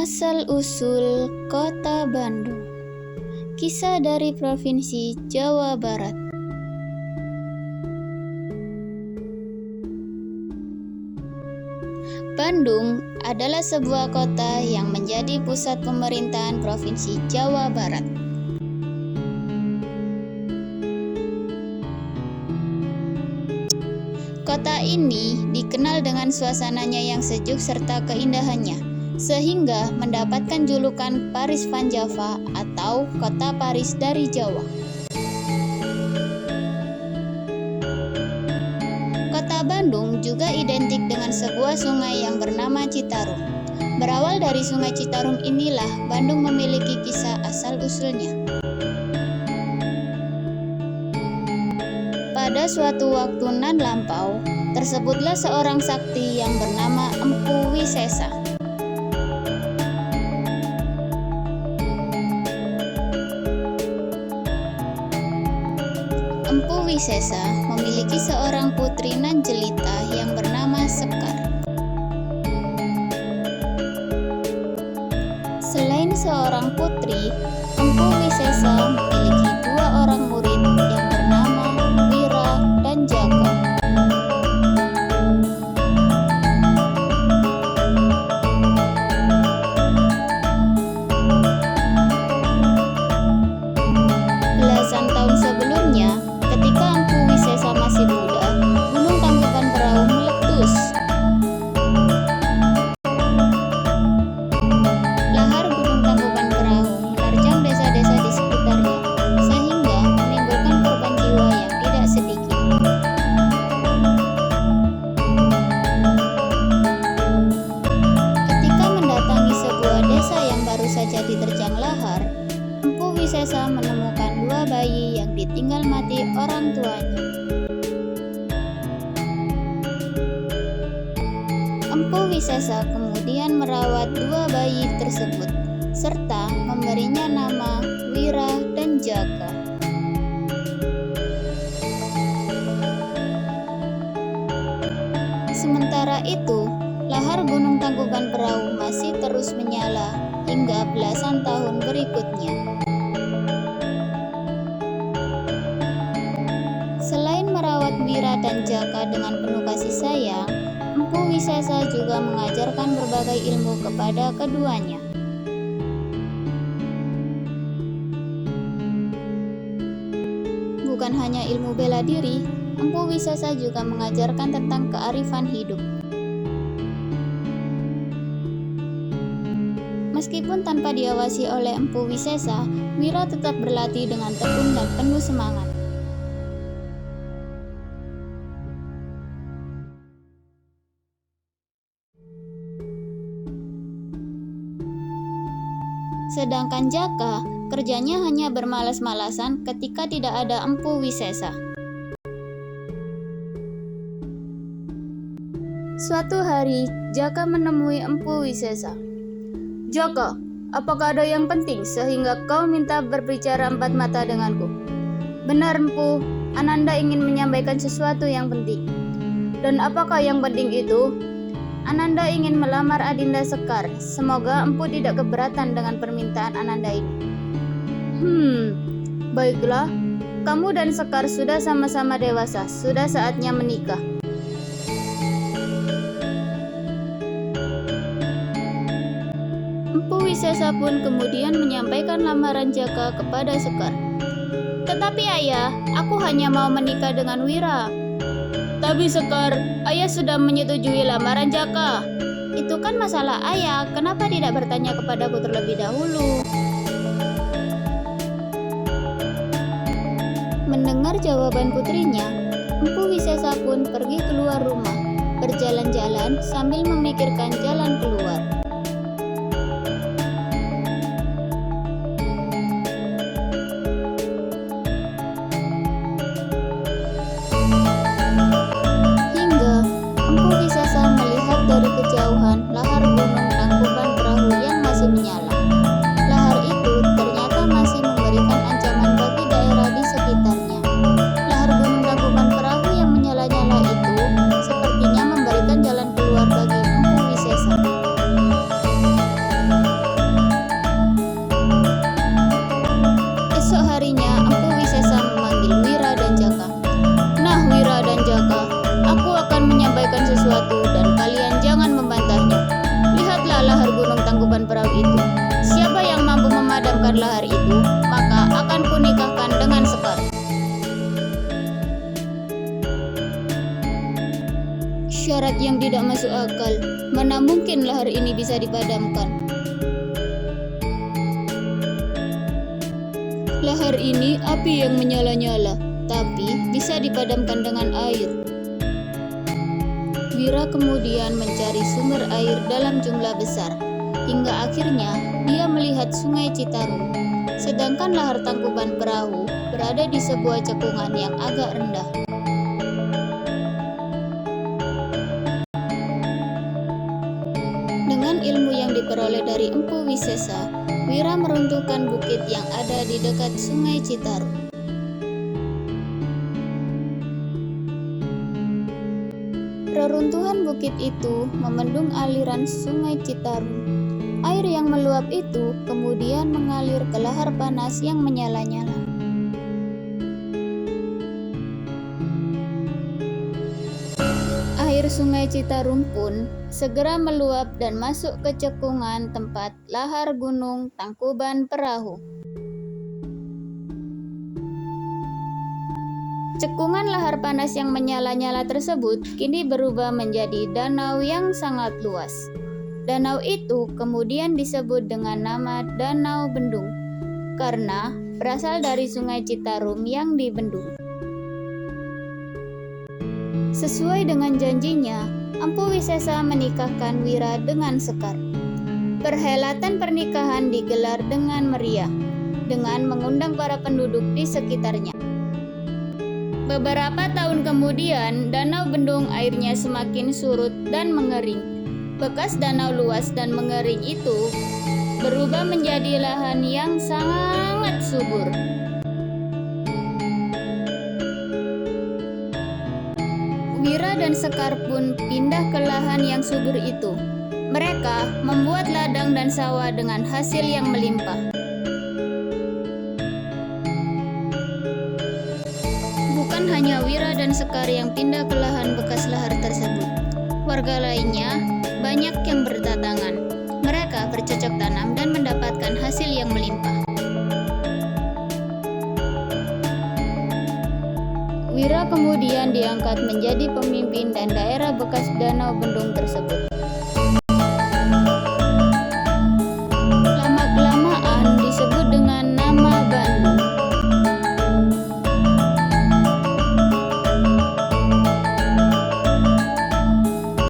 Asal-usul Kota Bandung. Kisah dari Provinsi Jawa Barat. Bandung adalah sebuah kota yang menjadi pusat pemerintahan Provinsi Jawa Barat. Kota ini dikenal dengan suasananya yang sejuk serta keindahannya, sehingga mendapatkan julukan Paris Van Java atau Kota Paris dari Jawa. Kota Bandung juga identik dengan sebuah sungai yang bernama Citarum. Berawal dari sungai Citarum inilah Bandung memiliki kisah asal-usulnya. Pada suatu waktu nan lampau, tersebutlah seorang sakti yang bernama Empu Wisesa. Empu Wisesa memiliki seorang putri nan jelita yang bernama Sekar. Selain seorang putri, Empu Wisesa memiliki dua orang murid yang bernama Wira dan Jaka. Belasan tahun sebelumnya, ketika Empu Wisesa masih muda, Gunung Tangkuban Perahu meletus. Lahar Gunung Tangkuban Perahu menerjang desa-desa di sekitarnya, sehingga menimbulkan korban jiwa yang tidak sedikit. Ketika mendatangi sebuah desa yang baru saja diterjang lahar, Empu Wisesa menemukan dua bayi yang ditinggal mati orang tuanya. Empu Wisesa kemudian merawat dua bayi tersebut, serta memberinya nama Wira dan Jaka. Sementara itu, lahar Gunung Tangkuban Perahu masih terus menyala hingga belasan tahun berikutnya. Selain merawat Wira dan Jaka dengan penuh kasih sayang, Empu Wisesa juga mengajarkan berbagai ilmu kepada keduanya. Bukan hanya ilmu bela diri, Empu Wisesa juga mengajarkan tentang kearifan hidup. Meskipun tanpa diawasi oleh Empu Wisesa, Wira tetap berlatih dengan tekun dan penuh semangat. Sedangkan Jaka, kerjanya hanya bermalas-malasan ketika tidak ada Empu Wisesa. Suatu hari, Jaka menemui Empu Wisesa. "Jaka, apakah ada yang penting sehingga kau minta berbicara empat mata denganku?" "Benar, Empu, Ananda ingin menyampaikan sesuatu yang penting." "Dan apakah yang penting itu?" "Ananda ingin melamar Adinda Sekar. Semoga Empu tidak keberatan dengan permintaan Ananda ini." Baiklah. Kamu dan Sekar sudah sama-sama dewasa. Sudah saatnya menikah." Empu Wisesa pun kemudian menyampaikan lamaran Jaka kepada Sekar. "Tetapi ayah, aku hanya mau menikah dengan Wira." "Tapi Sekar, ayah sudah menyetujui lamaran Jaka." "Itu kan masalah ayah, kenapa tidak bertanya kepadaku terlebih dahulu?" Mendengar jawaban putrinya, Empu Wisesa pun pergi keluar rumah, berjalan-jalan sambil memikirkan jalan keluar. Empu Wisesa melihat dari kejauhan lahar Gunung Tangkuban Perahu yang masih menyala. Lahar itu ternyata masih memberikan ancaman bagi daerah di sekitarnya. Lahar Gunung Tangkuban Perahu yang menyala-nyala itu sepertinya memberikan jalan keluar bagi Empu Wisesa. lahar itu, maka akan kunikahkan dengan Sekar. Syarat yang tidak masuk akal, mana mungkin lahar ini bisa dipadamkan? Lahar ini api yang menyala-nyala, tapi bisa dipadamkan dengan air. Wira kemudian mencari sumber air dalam jumlah besar, hingga akhirnya dia melihat sungai Citarum. Sedangkan lahar Tangkuban Perahu berada di sebuah cekungan yang agak rendah. Dengan ilmu yang diperoleh dari Empu Wisesa, Wira meruntuhkan bukit yang ada di dekat sungai Citarum. Reruntuhan bukit itu membendung aliran sungai Citarum. Air yang meluap itu kemudian mengalir ke lahar panas yang menyala-nyala. Air sungai Citarum pun segera meluap dan masuk ke cekungan tempat lahar gunung Tangkuban Perahu. Cekungan lahar panas yang menyala-nyala tersebut kini berubah menjadi danau yang sangat luas. Danau itu kemudian disebut dengan nama Danau Bendung karena berasal dari sungai Citarum yang dibendung. Sesuai dengan janjinya, Empu Wisesa menikahkan Wira dengan Sekar. Perhelatan pernikahan digelar dengan meriah, dengan mengundang para penduduk di sekitarnya. Beberapa tahun kemudian, Danau Bendung airnya semakin surut dan mengering. Bekas danau luas dan mengering itu berubah menjadi lahan yang sangat subur. Wira dan Sekar pun pindah ke lahan yang subur itu. Mereka membuat ladang dan sawah dengan hasil yang melimpah. Bukan hanya Wira dan Sekar yang pindah ke lahan bekas lahar tersebut. Warga lainnya banyak yang berdatangan. Mereka bercocok tanam dan mendapatkan hasil yang melimpah. Wira kemudian diangkat menjadi pemimpin dan daerah bekas Danau Bendung tersebut.